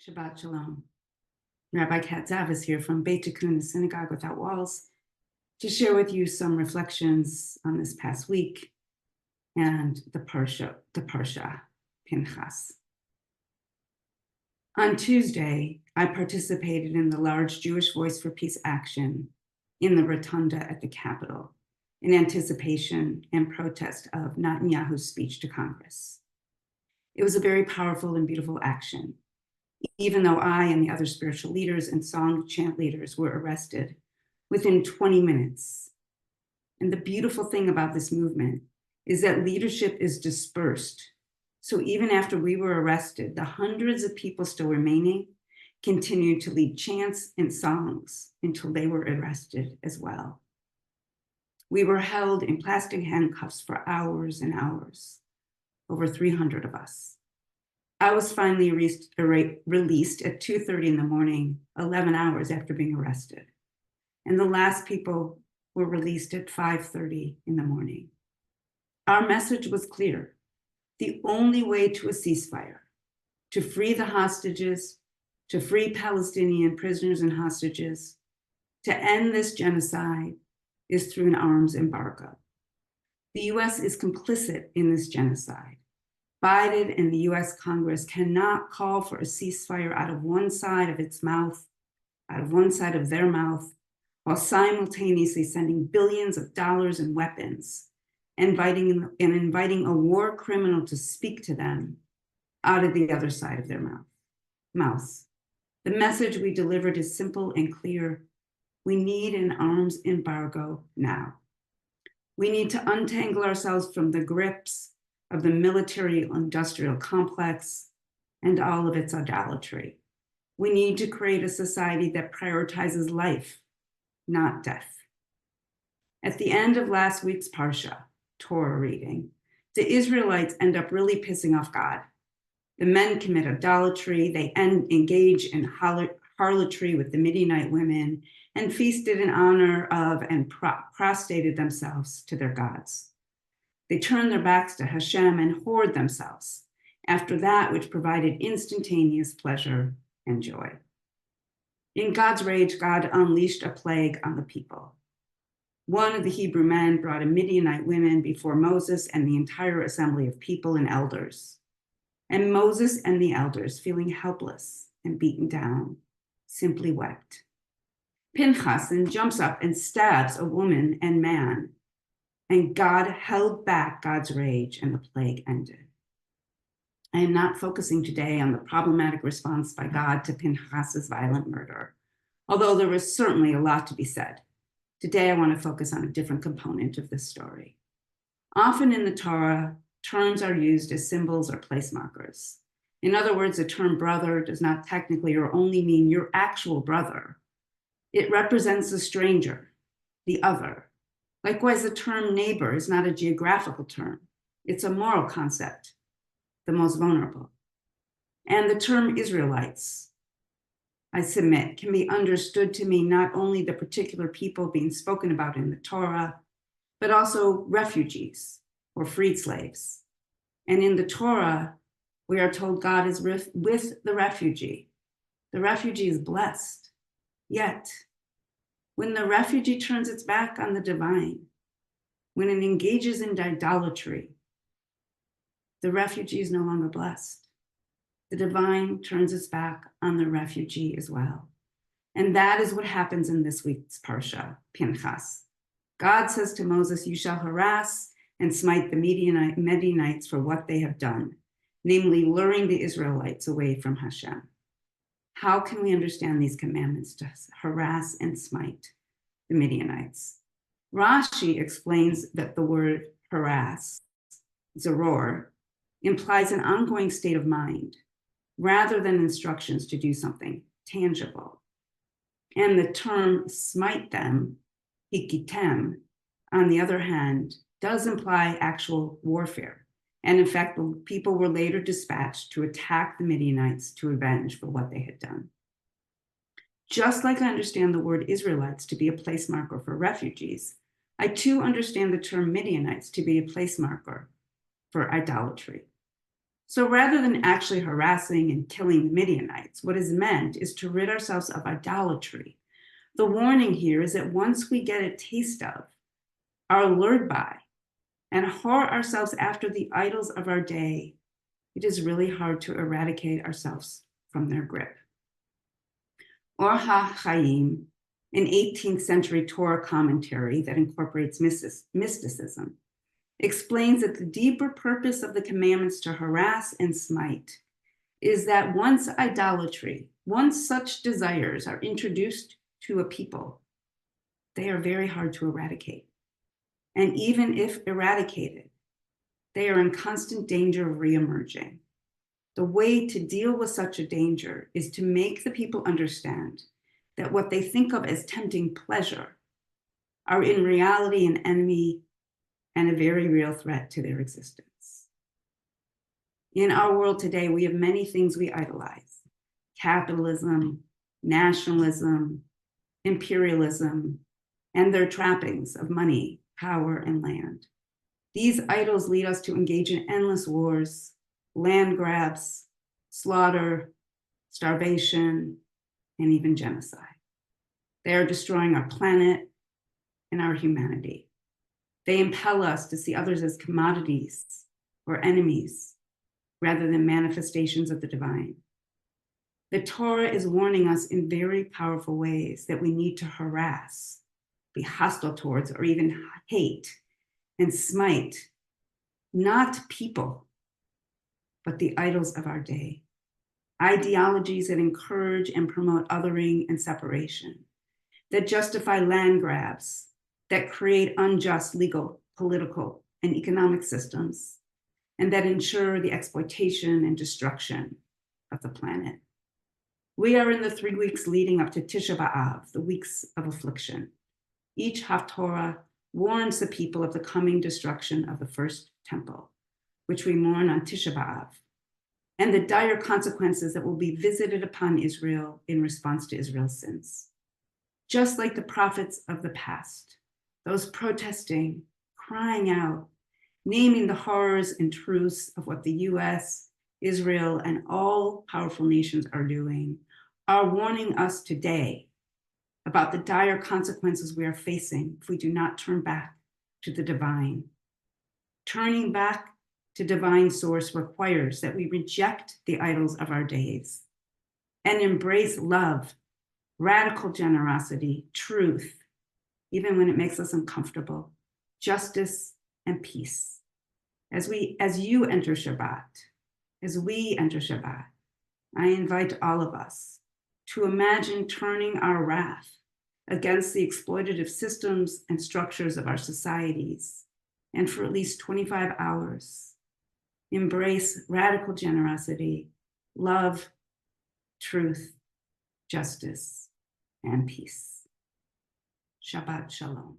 Shabbat Shalom. Rabbi Cat Zavis here from Beit Tikkun, the Synagogue Without Walls, to share with you some reflections on this past week and the Parsha Pinchas. On Tuesday, I participated in the large Jewish Voice for Peace action in the rotunda at the Capitol in anticipation and protest of Netanyahu's speech to Congress. It was a very powerful and beautiful action, even though I and the other spiritual leaders and song chant leaders were arrested within 20 minutes. And the beautiful thing about this movement is that leadership is dispersed. So even after we were arrested, the hundreds of people still remaining continued to lead chants and songs until they were arrested as well. We were held in plastic handcuffs for hours and hours, over 300 of us. I was finally released at 2:30 in the morning, 11 hours after being arrested. And the last people were released at 5:30 in the morning. Our message was clear. The only way to a ceasefire, to free the hostages, to free Palestinian prisoners and hostages, to end this genocide, is through an arms embargo. The US is complicit in this genocide. Biden and the US Congress cannot call for a ceasefire out of one side of its mouth, out of one side of their mouth, while simultaneously sending billions of dollars in weapons, inviting a war criminal to speak to them out of the other side of their mouths. The message we delivered is simple and clear. We need an arms embargo now. We need to untangle ourselves from the grips of the military-industrial complex and all of its idolatry. We need to create a society that prioritizes life, not death. At the end of last week's Parsha, Torah reading, the Israelites end up really pissing off God. The men commit idolatry, they engage in harlotry with the Midianite women, and feasted in honor of and prostrated themselves to their gods. They turned their backs to Hashem and whored themselves after that which provided instantaneous pleasure and joy. In God's rage, God unleashed a plague on the people. One of the Hebrew men brought a Midianite woman before Moses and the entire assembly of people and elders. And Moses and the elders, feeling helpless and beaten down, simply wept. Pinchas then jumps up and stabs a woman and man, and God held back God's rage and the plague ended. I am not focusing today on the problematic response by God to Pinchas's violent murder, although there was certainly a lot to be said. Today, I want to focus on a different component of this story. Often in the Torah, terms are used as symbols or place markers. In other words, the term brother does not technically or only mean your actual brother. It represents a stranger, the other. Likewise, the term neighbor is not a geographical term. It's a moral concept, the most vulnerable. And the term Israelites, I submit, can be understood to mean not only the particular people being spoken about in the Torah, but also refugees or freed slaves. And in the Torah, we are told God is with the refugee. The refugee is blessed. Yet, when the refugee turns its back on the divine, when it engages in idolatry, the refugee is no longer blessed. The divine turns its back on the refugee as well. And that is what happens in this week's Parsha, Pinchas. God says to Moses, "You shall harass and smite the Midianites for what they have done, namely luring the Israelites away from Hashem." How can we understand these commandments to harass and smite the Midianites? Rashi explains that the word harass, zaror, implies an ongoing state of mind rather than instructions to do something tangible. And the term smite them, hikitem, on the other hand, does imply actual warfare. And in fact, the people were later dispatched to attack the Midianites to avenge for what they had done. Just like I understand the word Israelites to be a place marker for refugees, I too understand the term Midianites to be a place marker for idolatry. So rather than actually harassing and killing the Midianites, what is meant is to rid ourselves of idolatry. The warning here is that once we get a taste of, are lured by, and whore ourselves after the idols of our day, it is really hard to eradicate ourselves from their grip. Or HaChaim, an 18th century Torah commentary that incorporates mysticism, explains that the deeper purpose of the commandments to harass and smite is that once such desires are introduced to a people, they are very hard to eradicate. And even if eradicated, they are in constant danger of reemerging. The way to deal with such a danger is to make the people understand that what they think of as tempting pleasure are in reality an enemy and a very real threat to their existence. In our world today, we have many things we idolize: capitalism, nationalism, imperialism, and their trappings of money, power, and land. These idols lead us to engage in endless wars, land grabs, slaughter, starvation, and even genocide. They are destroying our planet and our humanity. They impel us to see others as commodities or enemies rather than manifestations of the divine. The Torah is warning us in very powerful ways that we need to harass, be hostile towards, or even hate and smite not people, but the idols of our day. Ideologies that encourage and promote othering and separation, that justify land grabs, that create unjust legal, political, and economic systems, and that ensure the exploitation and destruction of the planet. We are in the 3 weeks leading up to Tisha B'Av, the weeks of affliction. Each Haftorah warns the people of the coming destruction of the first temple, which we mourn on Tisha B'Av, and the dire consequences that will be visited upon Israel in response to Israel's sins. Just like the prophets of the past, those protesting, crying out, naming the horrors and truths of what the US, Israel, and all powerful nations are doing, are warning us today about the dire consequences we are facing if we do not turn back to the divine. Turning back to divine source requires that we reject the idols of our days and embrace love, radical generosity, truth, even when it makes us uncomfortable, justice, and peace. As we enter Shabbat, I invite all of us to imagine turning our wrath against the exploitative systems and structures of our societies, and for at least 25 hours, embrace radical generosity, love, truth, justice, and peace. Shabbat Shalom.